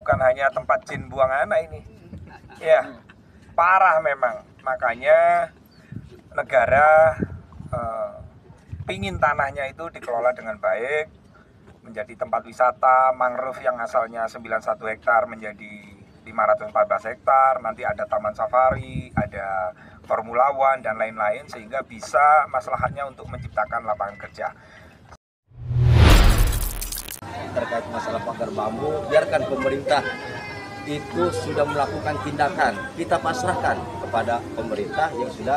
bukan hanya tempat jin buang anak ini. Ya, parah memang. Makanya negara pingin tanahnya itu dikelola dengan baik, menjadi tempat wisata mangrove yang asalnya 91 hektar menjadi 514 hektar, nanti ada taman safari, ada Formula One dan lain-lain, sehingga bisa masalahnya untuk menciptakan lapangan kerja. Terkait masalah pagar bambu, biarkan pemerintah itu sudah melakukan tindakan, kita pasrahkan kepada pemerintah yang sudah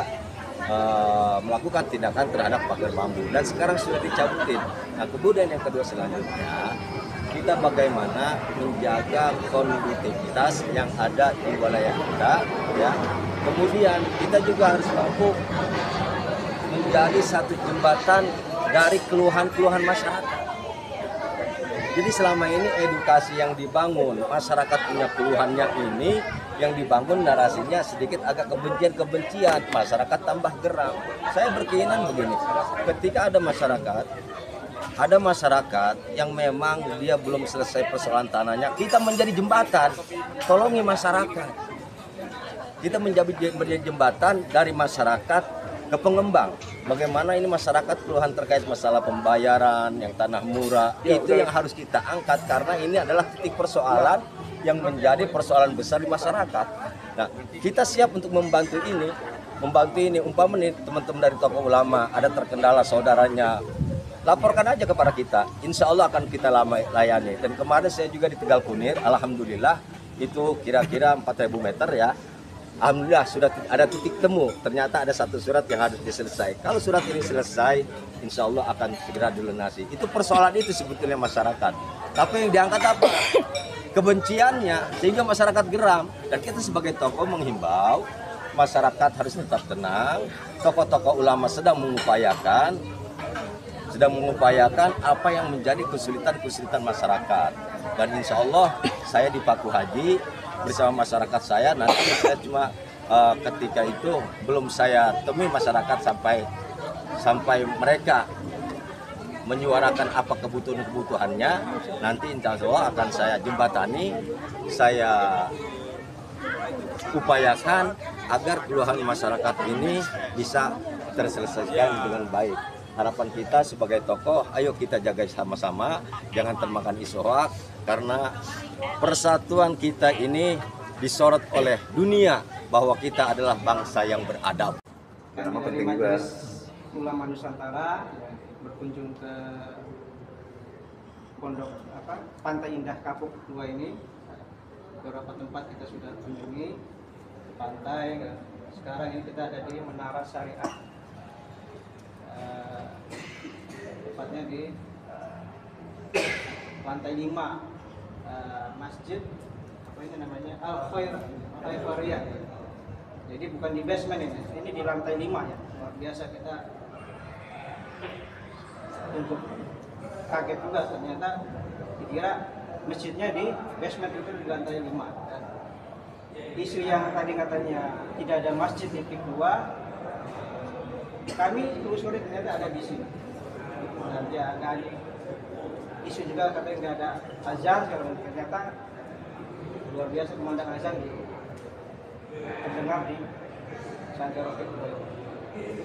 melakukan tindakan terhadap pagar bambu dan sekarang sudah dicabutin. Nah, kemudian yang kedua selanjutnya, kita bagaimana menjaga kondusivitas yang ada di wilayah kita, ya. Kemudian kita juga harus mampu menjadi satu jembatan dari keluhan-keluhan masyarakat. Jadi selama ini edukasi yang dibangun, masyarakat punya keluhannya ini, yang dibangun narasinya sedikit agak kebencian-kebencian, masyarakat tambah geram. Saya berkeyakinan begini, ketika ada masyarakat yang memang dia belum selesai persoalan tanahnya, kita menjadi jembatan, tolongi masyarakat. Kita menjadi jembatan dari masyarakat ke pengembang. Bagaimana ini masyarakat keluhan terkait masalah pembayaran, yang tanah murah, itu yang harus kita angkat karena ini adalah titik persoalan yang menjadi persoalan besar di masyarakat. Nah, kita siap untuk membantu ini. Umpama nih teman-teman dari tokoh ulama ada terkendala saudaranya, laporkan aja kepada kita. Insya Allah akan kita layani. Dan kemarin saya juga di Tegal Kunir, alhamdulillah itu kira-kira 4.000 meter ya. Alhamdulillah sudah ada titik temu, ternyata ada satu surat yang harus diselesaikan. Kalau surat ini selesai, insya Allah akan segera dilunasi. Itu persoalan itu sebetulnya masyarakat. Tapi yang diangkat apa? Kebenciannya, sehingga masyarakat geram. Dan kita sebagai tokoh menghimbau, masyarakat harus tetap tenang. Tokoh-tokoh ulama sedang mengupayakan apa yang menjadi kesulitan masyarakat. Dan insya Allah saya di Paku Haji bersama masyarakat saya, nanti saya cuma ketika itu belum saya temui masyarakat sampai mereka menyuarakan apa kebutuhannya, nanti insya Allah akan saya jembatani, saya upayakan agar keluhan masyarakat ini bisa terselesaikan dengan baik. Harapan kita sebagai tokoh, ayo kita jaga sama-sama, jangan termakan isu hoaks, karena persatuan kita ini disorot oleh dunia bahwa kita adalah bangsa yang beradab. Kami dari Majelis Ulama Nusantara berkunjung ke Pondok Pantai Indah Kapuk 2 ini. Beberapa tempat kita sudah kunjungi pantai. Sekarang ini kita ada di Menara Syariah. Tepatnya di lantai 5 masjid apa ini namanya Al-Khairiyah. Jadi bukan di basement ini di lantai 5 ya. Luar biasa, kita untuk kaget juga, ternyata dikira masjidnya di basement, itu di lantai 5. Dan isu yang tadi katanya tidak ada masjid di PIK 2, kami telusuri ternyata ada di sini. Dan ya nggak ada isu juga katanya nggak ada azan, ternyata luar biasa kumandang azan terdengar di Sanggar Roket.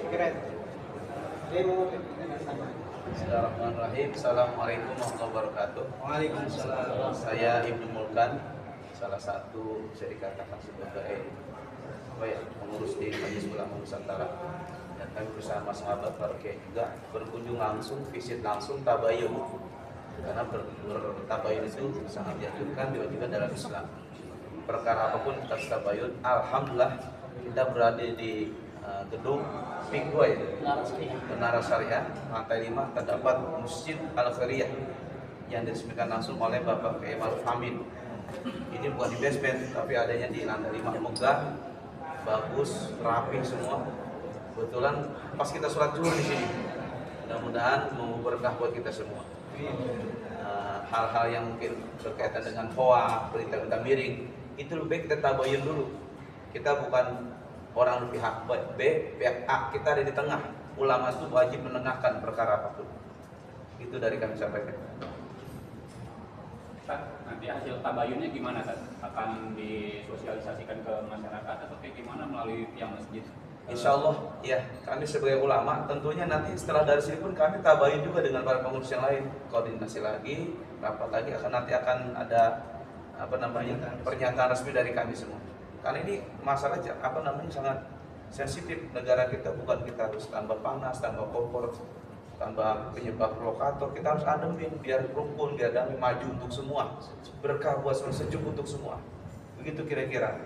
Keren. Bismillahirrahmanirrahim. Assalamualaikum warahmatullahi wabarakatuh. Waalaikumsalam. Saya Ibnu Mulkan, salah satu bisa dikatakan sebagai pengurus di Majelis Ulama Nusantara. Dan kami bersama sahabat Barokai juga berkunjung langsung, visit langsung tabayun, karena bertabayun itu sangat dianjurkan, diwajibkan dalam Islam. Perkara apapun kita tabayun, alhamdulillah kita berada di gedung PIK 2 ya, Menara Syariah, lantai 5 terdapat Masjid Al-Khairiyah yang diresmikan langsung oleh Bapak Kiai Ma'ruf Amin. Ini bukan di basement, tapi adanya di lantai 5, megah, bagus, rapi semua. Kebetulan pas kita sholat zuhur di sini, mudah-mudahan membawa berkah buat kita semua. Hal-hal yang mungkin berkaitan dengan hoak, berita-berita miring, itu lebih baik kita tabayun dulu. Kita bukan orang pihak B, pihak A, kita ada di tengah. Ulama itu wajib menengahkan perkara apapun. Itu dari kami sampaikan. Pak, nanti nanti hasil tabayunnya gimana kan? Akan disosialisasikan ke masyarakat atau kayak gimana melalui pihak masjid? Insya Allah, ya kami sebagai ulama tentunya nanti setelah dari sini pun kami tabayun juga dengan para pengurus yang lain, koordinasi lagi, rapat lagi, nanti akan ada pernyataan resmi dari kami semua. Karena ini masalah sangat sensitif. Negara kita bukan kita harus tambah panas, tambah kompor, tambah penyebab provokator. Kita harus ademin biar rukun, biar damai, maju untuk semua, berkah buat semua, sejuk untuk semua. Begitu kira-kira.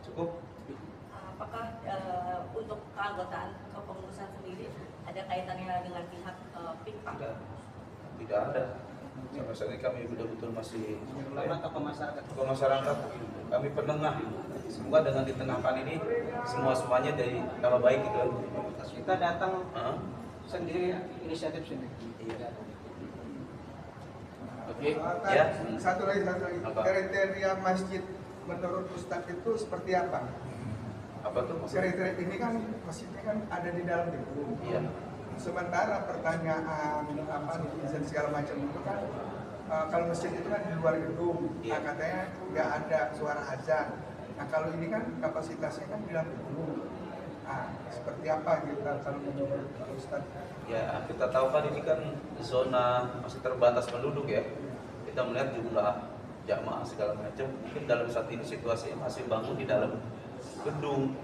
Cukup? Apakah untuk keanggotaan kepengurusan sendiri ada kaitannya dengan pihak PIK, Pak? Tidak ada. Sampai saat ini kami betul-betul masih tokoh masyarakat. tokoh masyarakat. Kami penengah. Semoga dengan di tengahkan ini semuanya jadi tambah baik gitu. Kita datang sendiri, inisiatif sendiri. Iya. Oke. Ya. Satu lagi. Apa? Kriteria masjid menurut Ustadz itu seperti apa? Apa tuh maksudnya? Kriteria ini kan masjidnya kan ada di dalam gedung. Iya. Sementara pertanyaan netizen segala macam itu kan kalau masjid itu kan di luar gedung, Iya. katanya nggak ada suara azan. Nah kalau ini kan kapasitasnya kan di dalam gedung. Nah, seperti apa kita kalau menurut Ustadz? Ya, kita tahu kan ini kan zona masih terbatas penduduk ya. Kita melihat jumlah jamaah segala macam. Mungkin dalam saat ini situasinya masih bangun di dalam gedung.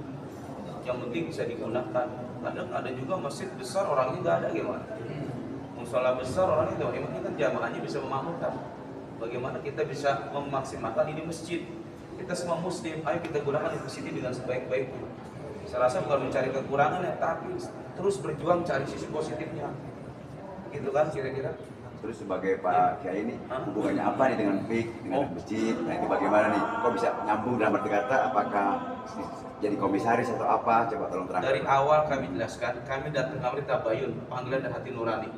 Yang penting bisa digunakan. Kadang ada juga masjid besar orangnya nggak ada gimana? Musola besar orangnya nggak. Yang penting kan jamaahnya bisa memakmurkan. Bagaimana kita bisa memaksimalkan ini masjid? Kita semua muslim, ayo kita gunakan masjid ini dengan sebaik-baiknya. Saya rasa bukan mencari kekurangan ya, tapi terus berjuang cari sisi positifnya. Gitu kan kira-kira? Terus sebagai Pak Kiai ini hubungannya apa nih dengan PIK, dengan masjid? Nah itu bagaimana nih? Kok bisa nyambung dalam arti kata? Apakah jadi komisaris atau apa? Coba tolong terangkan. Dari awal kami jelaskan, kami datang kami tabayun, panggilan dan hati nurani.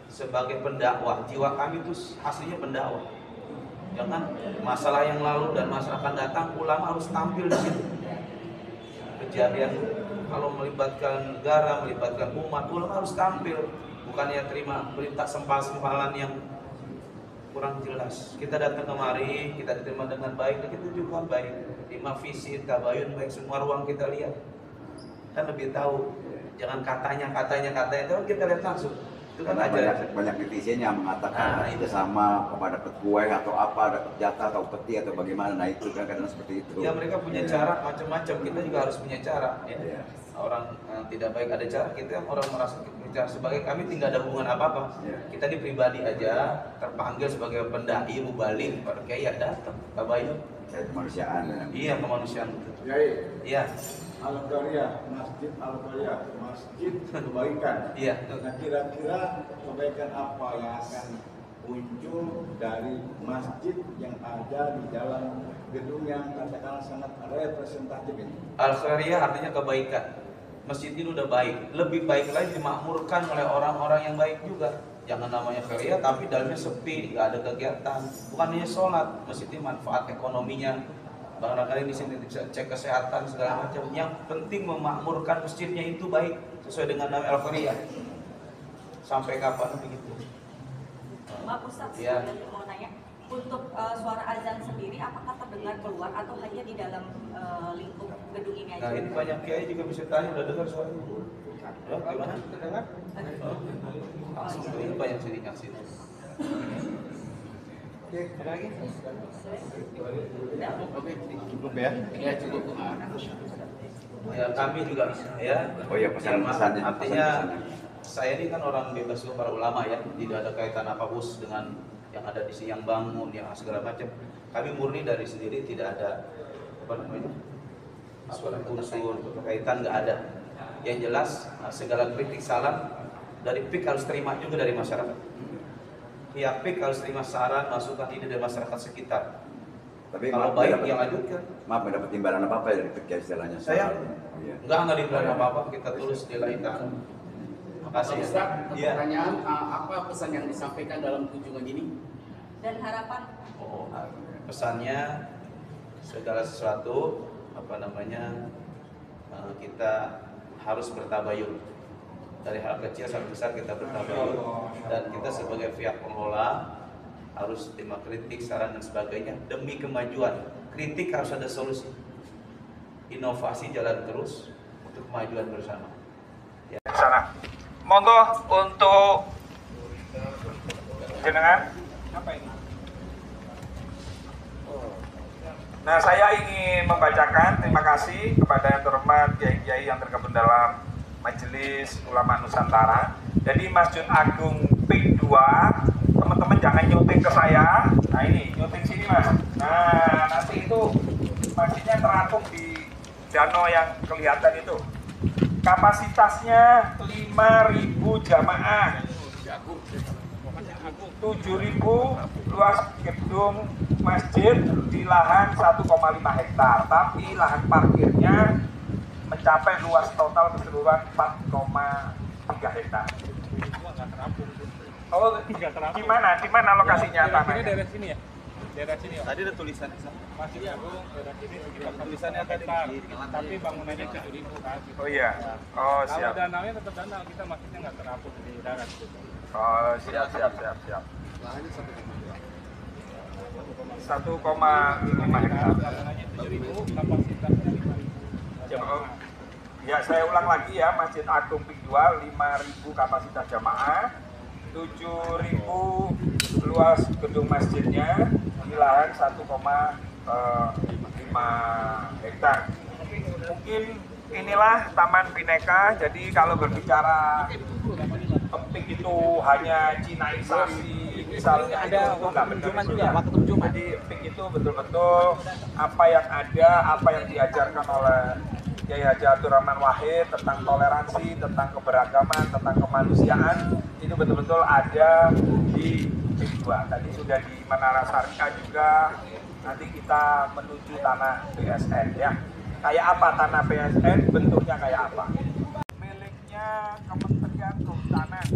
Sebagai pendakwah, jiwa kami itu aslinya pendakwah. Jangan masalah yang lalu dan masalah akan datang, ulama harus tampil di situ. Kejadian kalau melibatkan negara, melibatkan umat, ulama harus tampil. Bukannya terima perintah sempal-sempalan yang kurang jelas. Kita datang kemari, kita diterima dengan baik, dan kita juga baik. 5 visi, tabayun baik, semua ruang kita lihat. Kan lebih tahu. Jangan katanya, itu kita lihat langsung. Itu kan Karena aja. banyak netizen yang mengatakan Nah, itu. sama kepada dapat kue atau apa, dapat jatah atau peti atau bagaimana. Nah itu kan kadang seperti itu. Ya mereka punya cara macam-macam, kita juga harus punya cara. Ya. Iya. Orang tidak baik ada cara, kita orang merasa kita sebagai kami tidak ada hubungan apa-apa. Iya. Kita di pribadi aja terpanggil sebagai pendai, mubalik, pada kayak datang, tabayun. Kayak kemanusiaan. Iya kemanusiaan. Yai, Iya, Al-Qaryah, Masjid Al-Qaryah, Masjid Kebaikan. iya. Nah kira-kira kebaikan apa yang akan muncul dari masjid yang ada di dalam gedung yang katakanlah sangat representatif ini? Al-Khairiyah artinya kebaikan. Masjid ini udah baik, lebih baik lagi dimakmurkan oleh orang-orang yang baik juga. Jangan namanya khairiyah tapi dalamnya sepi, nggak ada kegiatan. Bukan hanya sholat, masjid ini manfaat ekonominya. Barangkali di sini bisa cek kesehatan segala macam. Yang penting memakmurkan masjidnya itu baik sesuai dengan nama Al-Khairiyah. Sampai kapan begitu? Maaf Ustaz, Iya. mau nanya, untuk suara azan sendiri apakah terdengar keluar atau hanya di dalam lingkup gedung ini aja? Nah ini banyak kiai juga bisa tanya, udah dengar suaranya? Ya, gimana? Terdengar? Langsung ini banyak sini nyaksi. Oke. Ada lagi? Cukup ya? Ya cukup. Ya kami juga ya. Oh iya, pesan-pesannya. Artinya Pesan-pesannya. saya ini kan orang bebas juga para ulama ya, tidak ada kaitan apa bos dengan yang ada di sini, yang bangun, yang segala macam. Kami murni dari sendiri, tidak ada apa namanya unsur kaitan, nggak ada. Yang jelas segala kritik saran dari PIK harus terima juga dari masyarakat. Pihak PIK harus terima saran, masukan ini dari masyarakat sekitar. Tapi Kalau maaf, baik mendapat- yang lanjutkan. Maaf, mendapat imbalan apa dari PIK istilahnya? Saya Iya. enggak dibilang apa-apa, kita tulis di lain tangan. Makasih ya. Ustaz, Iya. pertanyaan, apa pesan yang disampaikan dalam kunjungan ini? Dan harapan Oh, pesannya segala sesuatu kita harus bertabayun. Dari hal kecil sampai besar kita bertabayun, dan kita sebagai pihak pengelola harus terima kritik, saran dan sebagainya demi kemajuan. Kritik harus ada solusi. Inovasi jalan terus untuk kemajuan bersama. Di sana. Monggo untuk jenengan. Apa ini? Nah, saya ingin membacakan terima kasih kepada yang terhormat kiai-kiai yang tergabung dalam Majelis Ulama Nusantara. Jadi Masjid Agung PIK 2, teman-teman jangan nyuting ke saya. Nah ini, nyuting sini Mas. Nah, nanti itu masjidnya terapung di danau yang kelihatan itu. Kapasitasnya 5.000 jamaah. 7.000 luas gedung masjid di lahan 1,5 hektar, tapi lahan parkirnya mencapai luas total keseluruhan 4,3 hektar. Oh, di mana lokasinya tanahnya? Daerah sini ya? Daerah sini ya? Tadi ada tulisannya. Masih Agung, daerah sini sekitar tulisannya tadi, tapi bangunannya 7.000 kan. Oh iya, oh Kalau siap. danaunya tetap danau, kita masjidnya nggak terapung di darat. Oh siap. 1,5 hektar. Bangunannya 7.000, kapasitasnya 5.000. Oh, ya saya ulang lagi ya, Masjid Agung PIK 2 5.000 kapasitas jamaah, 7.000 luas gedung masjidnya di lahan 1,5 hektar. Mungkin inilah Taman Bhinneka. Jadi kalau berbicara PIK itu hanya Cinaisasi, misalnya ada itu nggak benar juga. Jadi PIK itu betul-betul apa yang ada, apa yang diajarkan oleh Kiai Haji Abdul Rahman Wahid tentang toleransi, tentang keberagaman, tentang kemanusiaan, itu betul-betul ada di PIK 2. Tadi sudah di Menara Syariah juga, nanti kita menuju tanah PSN ya. Kayak apa tanah PSN, bentuknya kayak apa? Miliknya Kementerian Kehutanan.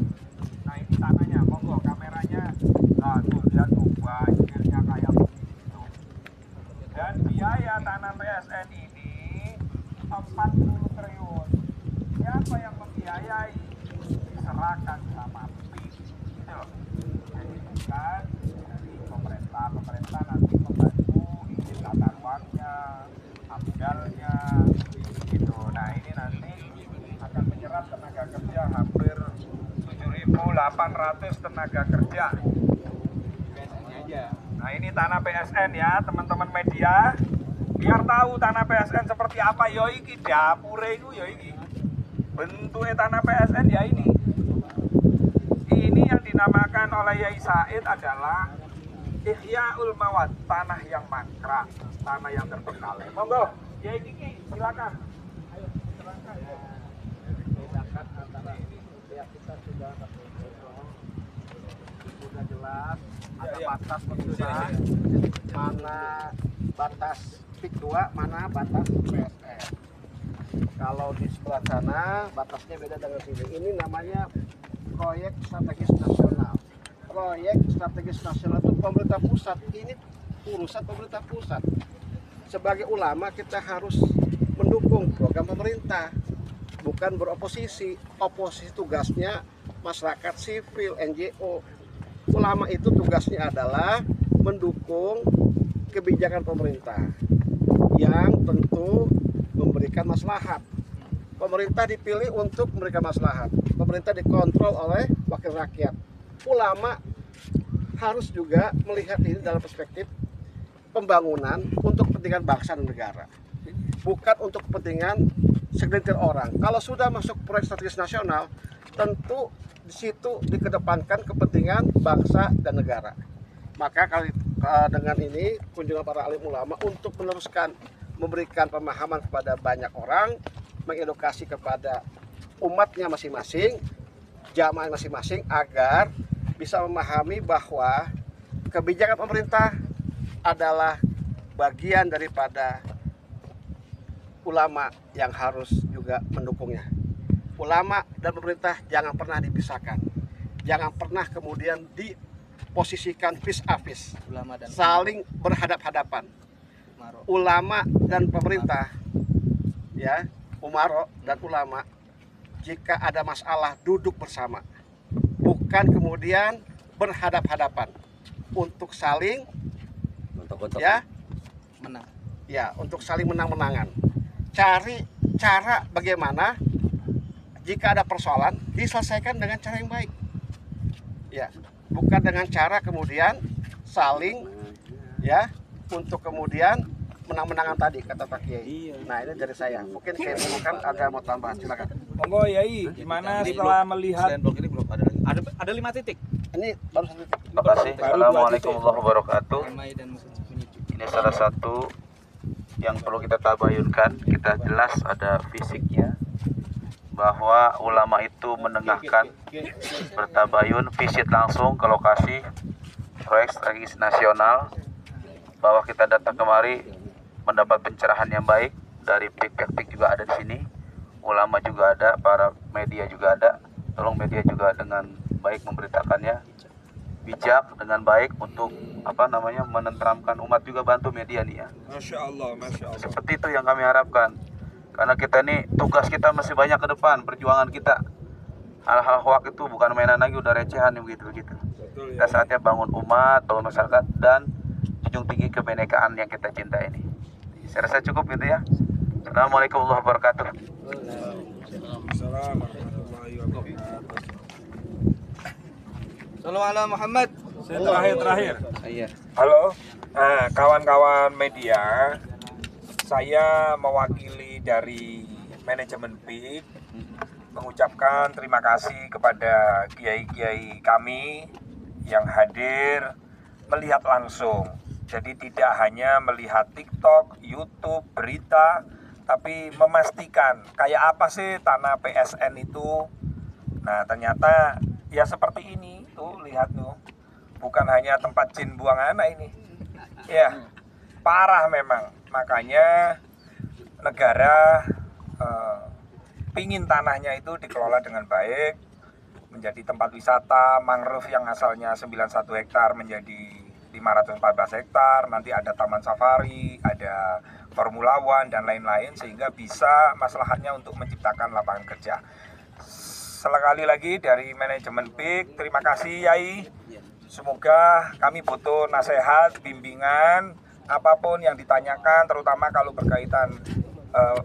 Nah ini tanahnya, monggo kameranya. Nah tuh lihat tuh banjirnya kayak begitu. Dan biaya tanah PSN ini 40 triliun. Siapa yang membiayai? Diserahkan sama PIK. Gitu loh. Jadi bukan dari pemerintah nanti membantu izin tata ruangnya, amdalnya, gitu. Nah ini nanti akan menyerap tenaga kerja hampir 7.800 tenaga kerja. Nah ini tanah PSN ya teman-teman media. Biar tahu tanah PSN seperti apa, yo iki dapure iku yo iki. Bentuknya tanah PSN ya ini. Ini yang dinamakan oleh Yai Said adalah Ihya'ul Mawad, tanah yang mangkrak, tanah yang terbengkalai. Monggo, Yai Kiki, silakan. Ayo, silakan. Bedakan antara ini, ya kita sudah jelas, ada batas pemisah, mana batas PIK 2, mana batas PSN. Kalau di sebelah sana batasnya beda dengan sini. Ini namanya proyek strategis nasional. Proyek strategis nasional itu pemerintah pusat. Ini urusan pemerintah pusat. Sebagai ulama kita harus mendukung program pemerintah, bukan beroposisi. Oposisi tugasnya masyarakat sipil, NGO. Ulama itu tugasnya adalah mendukung kebijakan pemerintah yang tentu memberikan maslahat. Pemerintah dipilih untuk memberikan maslahat. Pemerintah dikontrol oleh wakil rakyat. Ulama harus juga melihat ini dalam perspektif pembangunan untuk kepentingan bangsa dan negara, bukan untuk kepentingan segelintir orang. Kalau sudah masuk proyek strategis nasional, tentu di situ dikedepankan kepentingan bangsa dan negara. Maka dengan ini kunjungan para alim ulama untuk meneruskan memberikan pemahaman kepada banyak orang, mengedukasi kepada umatnya masing-masing, jamaah masing-masing agar bisa memahami bahwa kebijakan pemerintah adalah bagian daripada ulama yang harus juga mendukungnya. Ulama dan pemerintah jangan pernah dipisahkan. Jangan pernah kemudian diposisikan vis a vis, saling berhadap-hadapan. Ulama dan pemerintah, ya, umaro dan ulama, jika ada masalah duduk bersama, bukan kemudian berhadap-hadapan. untuk saling ya menang. Ya, untuk saling menang-menangan. Cari cara bagaimana jika ada persoalan diselesaikan dengan cara yang baik. Ya, bukan dengan cara kemudian saling ya untuk kemudian menang-menangan tadi kata Pak Kiai. Nah, ini dari saya. Mungkin Kiai bukan ada mau tambahan, silakan. Monggo Yai, gimana setelah melihat blok ini belum ada lagi. Ada 5 titik. Ini baru 1 titik. Terima kasih. Assalamualaikum warahmatullahi wabarakatuh. Ini salah satu yang perlu kita tabayunkan. Kita jelas ada fisiknya bahwa ulama itu menengahkan bertabayun, visit langsung ke lokasi proyek strategis nasional, bahwa kita datang kemari mendapat pencerahan yang baik dari pihak-pihak juga ada di sini, ulama juga ada, para media juga ada. Tolong media juga dengan baik memberitakannya, bijak dengan baik untuk menenteramkan umat, juga bantu media nih ya. Masya Allah, Masya Allah. Seperti itu yang kami harapkan, karena kita ini tugas kita masih banyak ke depan, perjuangan kita. Hal-hal hoak itu bukan mainan lagi, udah recehan begitu. Kita saatnya bangun umat, bangun masyarakat, dan junjung tinggi kebinekaan yang kita cinta ini. Saya rasa cukup gitu ya. Assalamualaikum warahmatullahi wabarakatuh. Sallu ala Muhammad. Terakhir. Halo, kawan-kawan media, saya mewakili dari manajemen PIK mengucapkan terima kasih kepada kiai-kiai kami yang hadir melihat langsung. Jadi tidak hanya melihat TikTok, YouTube, berita, tapi memastikan kayak apa sih tanah PSN itu. Nah, ternyata ya seperti ini tuh, lihat tuh. Bukan hanya tempat jin buang anak ini. Ya, parah memang. Makanya negara pingin tanahnya itu dikelola dengan baik, menjadi tempat wisata mangrove yang asalnya 91 hektar menjadi 514 hektar, nanti ada taman safari, ada Formula One dan lain-lain, sehingga bisa maslahatnya untuk menciptakan lapangan kerja. Sekali lagi dari manajemen PIK, terima kasih Yai. Semoga kami butuh nasihat, bimbingan, apapun yang ditanyakan, terutama kalau berkaitan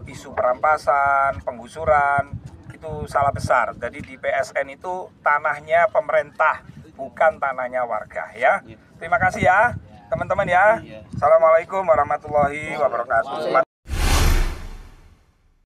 isu perampasan, penggusuran, itu salah besar. Jadi di PSN itu tanahnya pemerintah, bukan tanahnya warga ya. Terima kasih ya teman-teman ya. Assalamualaikum warahmatullahi wabarakatuh.